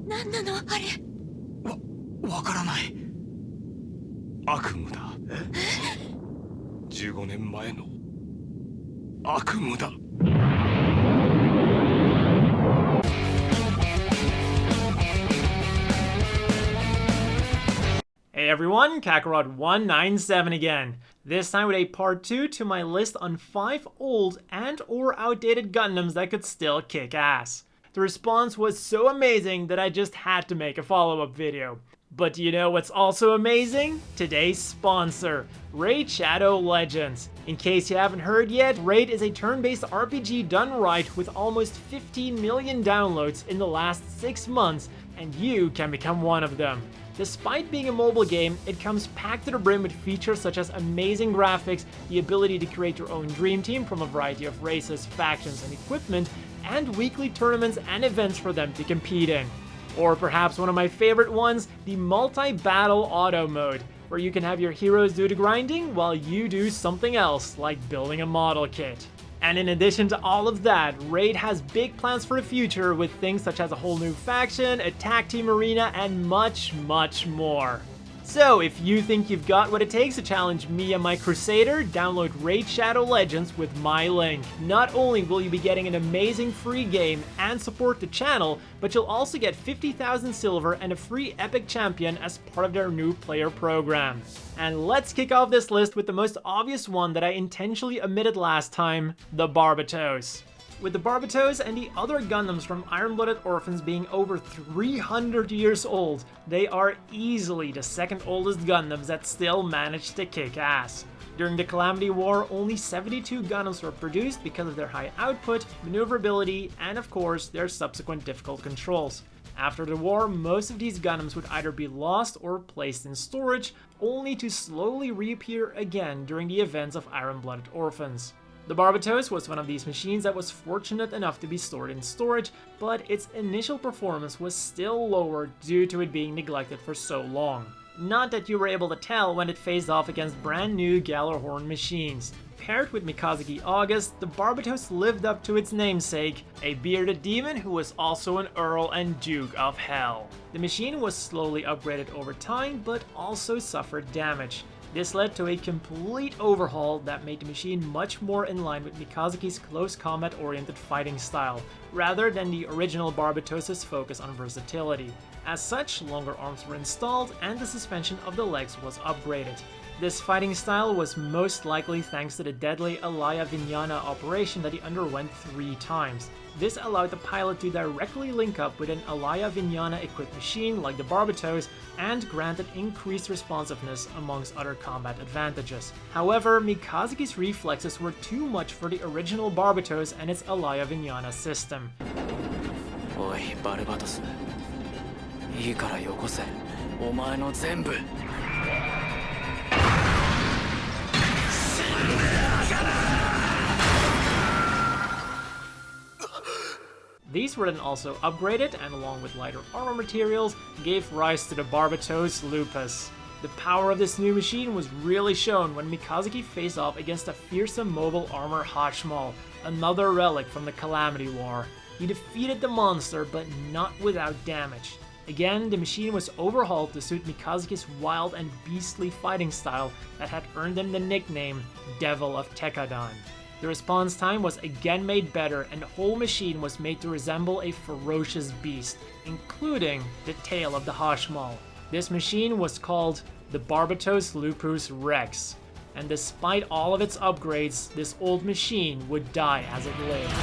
何なのあれ。わからない。悪夢だ。15年前の悪夢だ。Hey everyone, Kakarot197 again. This time with a part 2 to my list on 5 old and or outdated Gundams that could still kick ass. The response was so amazing that I just had to make a follow-up video. But you know what's also amazing? Today's sponsor, Raid Shadow Legends. In case you haven't heard yet, Raid is a turn-based RPG done right with almost 15 million downloads in the last 6 months, and you can become one of them. Despite being a mobile game, it comes packed to the brim with features such as amazing graphics, the ability to create your own dream team from a variety of races, factions, and equipment, and weekly tournaments and events for them to compete in. Or perhaps one of my favorite ones, the multi-battle auto mode, where you can have your heroes do the grinding while you do something else, like building a model kit. And in addition to all of that, Raid has big plans for the future with things such as a whole new faction, a tag team arena, and much, much more. So if you think you've got what it takes to challenge me and my Crusader, download Raid Shadow Legends with my link. Not only will you be getting an amazing free game and support the channel, but you'll also get 50,000 silver and a free epic champion as part of their new player program. And let's kick off this list with the most obvious one that I intentionally omitted last time, the Barbatos. With the Barbatos and the other Gundams from Iron-Blooded Orphans being over 300 years old, they are easily the second oldest Gundams that still managed to kick ass. During the Calamity War, only 72 Gundams were produced because of their high output, maneuverability, and of course, their subsequent difficult controls. After the war, most of these Gundams would either be lost or placed in storage, only to slowly reappear again during the events of Iron-Blooded Orphans. The Barbatos was one of these machines that was fortunate enough to be stored in storage, but its initial performance was still lower due to it being neglected for so long. Not that you were able to tell when it faced off against brand new Gjallarhorn machines. Paired with Mikazaki August, the Barbatos lived up to its namesake, a bearded demon who was also an Earl and Duke of Hell. The machine was slowly upgraded over time, but also suffered damage. This led to a complete overhaul that made the machine much more in line with Mikazaki's close combat-oriented fighting style, rather than the original Barbatos' focus on versatility. As such, longer arms were installed and the suspension of the legs was upgraded. This fighting style was most likely thanks to the deadly Alaya Vignana operation that he underwent 3 times. This allowed the pilot to directly link up with an Alaya Vignana equipped machine like the Barbatos and granted increased responsiveness amongst other combat advantages. However, Mikazaki's reflexes were too much for the original Barbatos and its Alaya Vignana system. Oi, Barbatos. いいからよこせ。お前の全部。 These were then also upgraded and along with lighter armor materials gave rise to the Barbatos Lupus. The power of this new machine was really shown when Mikazaki faced off against a fearsome mobile armor Hashmal, another relic from the Calamity War. He defeated the monster but not without damage. Again, the machine was overhauled to suit Mikazaki's wild and beastly fighting style that had earned him the nickname Devil of Tekkadan. The response time was again made better and the whole machine was made to resemble a ferocious beast, including the tail of the Hashmal. This machine was called the Barbatos Lupus Rex, and despite all of its upgrades, this old machine would die as it lived.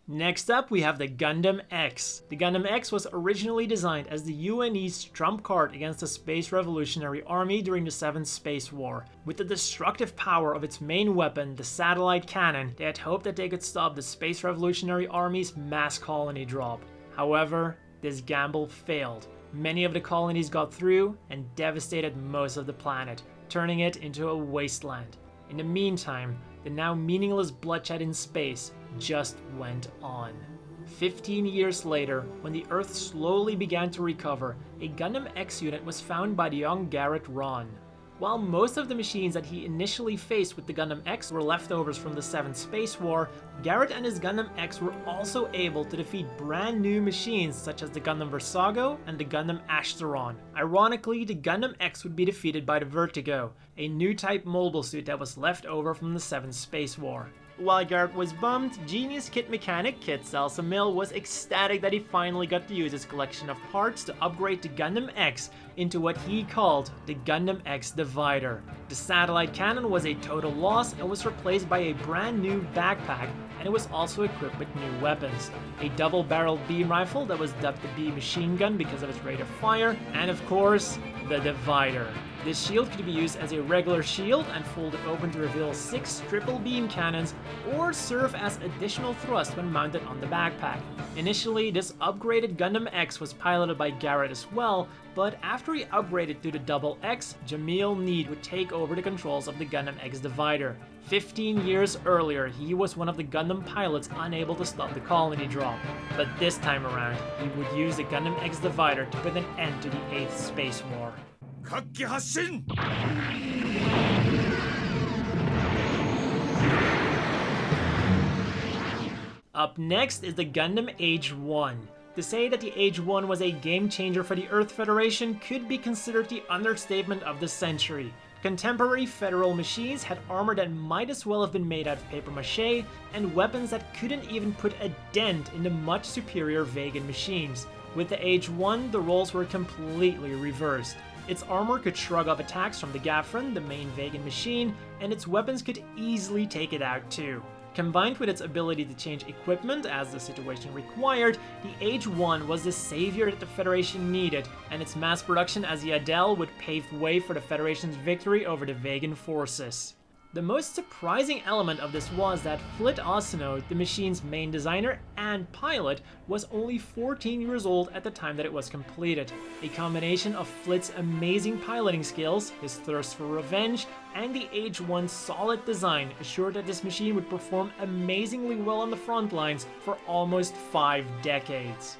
Next up, we have the Gundam X. The Gundam X was originally designed as the UNE's trump card against the Space Revolutionary Army during the 7th Space War. With the destructive power of its main weapon, the satellite cannon, they had hoped that they could stop the Space Revolutionary Army's mass colony drop. However, this gamble failed. Many of the colonies got through and devastated most of the planet, turning it into a wasteland. In the meantime, the now meaningless bloodshed in space just went on. 15 years later, when the Earth slowly began to recover, a Gundam X unit was found by the young Garrett Ron. While most of the machines that he initially faced with the Gundam X were leftovers from the 7th Space War, Garrett and his Gundam X were also able to defeat brand new machines such as the Gundam Versago and the Gundam Ashtaron. Ironically, the Gundam X would be defeated by the Vertigo, a new type mobile suit that was left over from the 7th Space War. While Garrett was bummed, genius kit mechanic Kit Salsamil was ecstatic that he finally got to use his collection of parts to upgrade the Gundam X into what he called the Gundam X Divider. The satellite cannon was a total loss and was replaced by a brand new backpack, and it was also equipped with new weapons. A double-barreled beam rifle that was dubbed the B machine gun because of its rate of fire, and of course, the Divider. This shield could be used as a regular shield and folded open to reveal 6 triple beam cannons, or serve as additional thrust when mounted on the backpack. Initially, this upgraded Gundam X was piloted by Garrett as well, but after he upgraded to the Double X, Jamil Need would take over the controls of the Gundam X Divider. 15 years earlier, he was one of the Gundam pilots unable to stop the colony drop, but this time around, he would use the Gundam X Divider to put an end to the 8th Space War. 活気発進 Up next is the Gundam AGE-1. To say that the AGE-1 was a game changer for the Earth Federation could be considered the understatement of the century. Contemporary Federal machines had armor that might as well have been made out of papier-mâché, and weapons that couldn't even put a dent in the much superior Vegan machines. With the AGE-1, the roles were completely reversed. Its armor could shrug off attacks from the Gafren, the main Vegan machine, and its weapons could easily take it out too. Combined with its ability to change equipment as the situation required, the AGE-1 was the savior that the Federation needed, and its mass production as the Adel would pave the way for the Federation's victory over the Vegan forces. The most surprising element of this was that Flit Asano, the machine's main designer and pilot, was only 14 years old at the time that it was completed. A combination of Flit's amazing piloting skills, his thirst for revenge, and the AGE-1's solid design assured that this machine would perform amazingly well on the front lines for almost 5 decades.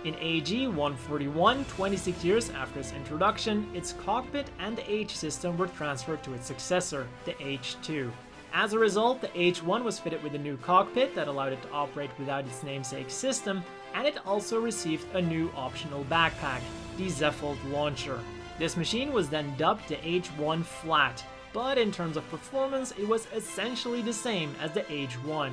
In AGE-141, 26 years after its introduction, its cockpit and the AGE system were transferred to its successor, the AGE-2. As a result, the AGE-1 was fitted with a new cockpit that allowed it to operate without its namesake system, and it also received a new optional backpack, the Zephyr launcher. This machine was then dubbed the AGE-1 Flat, but in terms of performance, it was essentially the same as the AGE-1.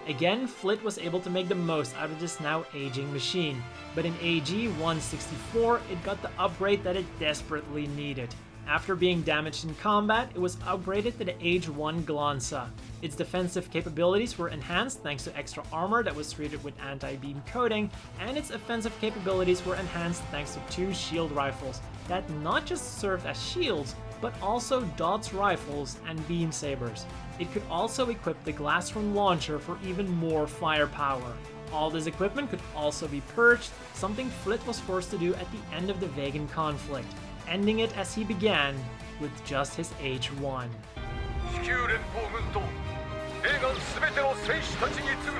Again, Flit was able to make the most out of this now aging machine, but in AGE-164 it got the upgrade that it desperately needed. After being damaged in combat, it was upgraded to the AGE-1 Glanza. Its defensive capabilities were enhanced thanks to extra armor that was treated with anti-beam coating, and its offensive capabilities were enhanced thanks to 2 shield rifles that not just served as shields, but also DOTS rifles and beam sabers. It could also equip the Glassron launcher for even more firepower. All this equipment could also be purged, something Flit was forced to do at the end of the Vegan conflict, ending it as he began, with just his AGE-1. 地球連邦軍とレーガン全ての戦士たちに次ぐ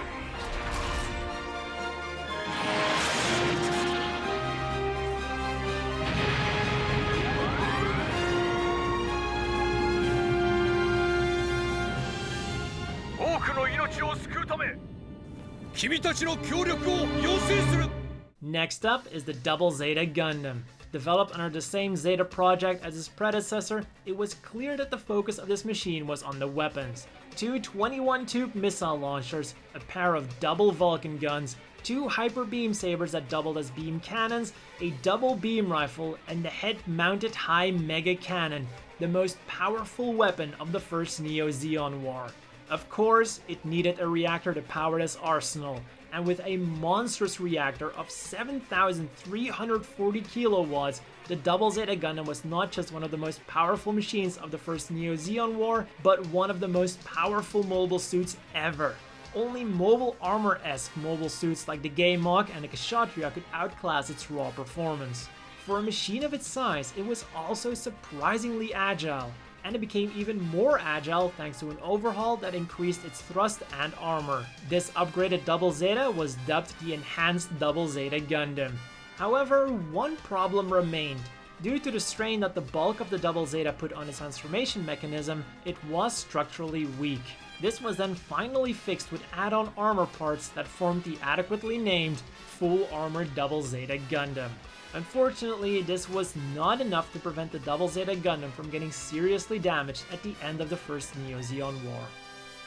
多くの命を救うため君たちの協力を要請する Next up is the Double Zeta Gundam. Developed under the same Zeta project as its predecessor, it was clear that the focus of this machine was on the weapons. 2 21-tube missile launchers, a pair of double Vulcan guns, 2 hyper beam sabers that doubled as beam cannons, a double beam rifle, and the head-mounted high mega cannon, the most powerful weapon of the first Neo-Zeon War. Of course, it needed a reactor to power this arsenal, and with a monstrous reactor of 7,340 kilowatts, the Double Zeta Gundam was not just one of the most powerful machines of the first Neo-Zeon War, but one of the most powerful mobile suits ever. Only mobile armor-esque mobile suits like the Gaimok and the Kshatriya could outclass its raw performance. For a machine of its size, it was also surprisingly agile, and it became even more agile thanks to an overhaul that increased its thrust and armor. This upgraded Double Zeta was dubbed the Enhanced Double Zeta Gundam. However, one problem remained. Due to the strain that the bulk of the Double Zeta put on its transformation mechanism, it was structurally weak. This was then finally fixed with add-on armor parts that formed the adequately named Full Armored Double Zeta Gundam. Unfortunately, this was not enough to prevent the Double Zeta Gundam from getting seriously damaged at the end of the First Neo-Zeon War.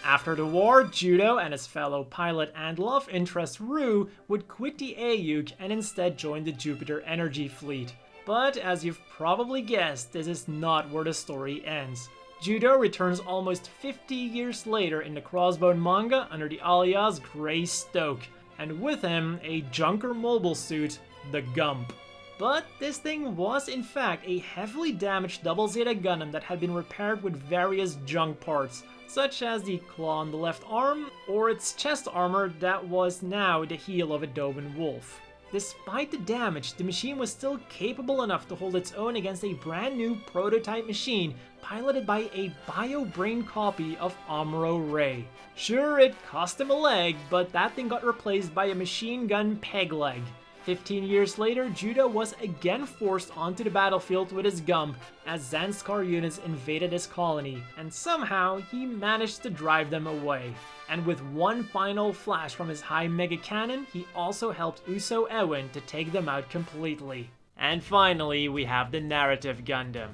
After the war, Judo and his fellow pilot and love interest Rue would quit the AGE and instead join the Jupiter Energy Fleet. But as you've probably guessed, this is not where the story ends. Judo returns almost 50 years later in the Crossbone manga under the alias Grey Stoke, and with him a junker mobile suit, the Gump. But this thing was in fact a heavily damaged Double Zeta Gundam that had been repaired with various junk parts, such as the claw on the left arm, or its chest armor that was now the heel of a Doben wolf. Despite the damage, the machine was still capable enough to hold its own against a brand new prototype machine piloted by a bio-brain copy of Amuro Ray. Sure, it cost him a leg, but that thing got replaced by a machine gun peg leg. 15 years later, Judo was again forced onto the battlefield with his Gump as Zanskar units invaded his colony, and somehow he managed to drive them away. And with one final flash from his high mega cannon, he also helped Uso Ewin to take them out completely. And finally, we have the Narrative Gundam.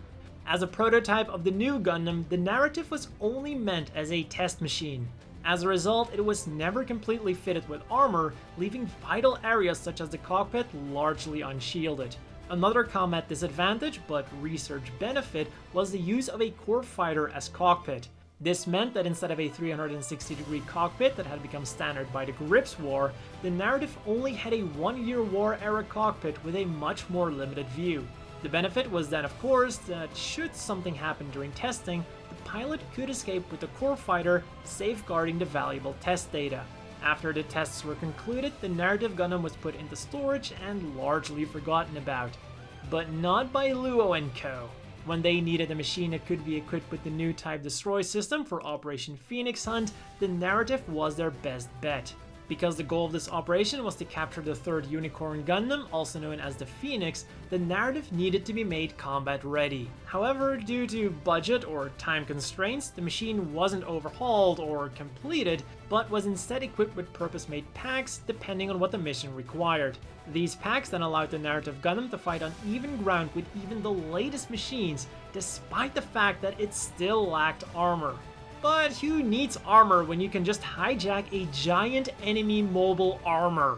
As a prototype of the new Gundam, the Narrative was only meant as a test machine. As a result, it was never completely fitted with armor, leaving vital areas such as the cockpit largely unshielded. Another combat disadvantage, but research benefit, was the use of a core fighter as cockpit. This meant that instead of a 360-degree cockpit that had become standard by the Grips War, the Narrative only had a one-year war era cockpit with a much more limited view. The benefit was then, of course, that should something happen during testing, the pilot could escape with the core fighter, safeguarding the valuable test data. After the tests were concluded, the Narrative Gundam was put into storage and largely forgotten about. But not by Luo and Co. When they needed a machine that could be equipped with the new Type Destroy system for Operation Phoenix Hunt, the Narrative was their best bet. Because the goal of this operation was to capture the third Unicorn Gundam, also known as the Phoenix, the Narrative needed to be made combat ready. However, due to budget or time constraints, the machine wasn't overhauled or completed, but was instead equipped with purpose-made packs depending on what the mission required. These packs then allowed the Narrative Gundam to fight on even ground with even the latest machines, despite the fact that it still lacked armor. But who needs armor when you can just hijack a giant enemy mobile armor?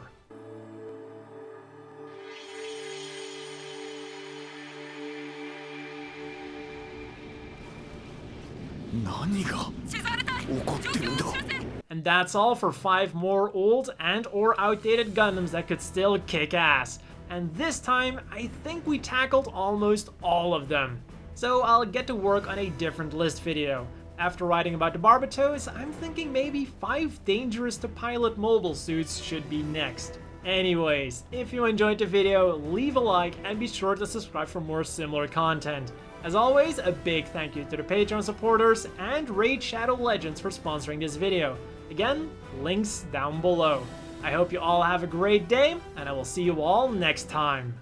And that's all for 5 more old and or outdated Gundams that could still kick ass. And this time, I think we tackled almost all of them. So I'll get to work on a different list video. After writing about the Barbatos, I'm thinking maybe 5 dangerous to pilot mobile suits should be next. Anyways, if you enjoyed the video, leave a like and be sure to subscribe for more similar content. As always, a big thank you to the Patreon supporters and Raid Shadow Legends for sponsoring this video. Again, links down below. I hope you all have a great day, and I will see you all next time.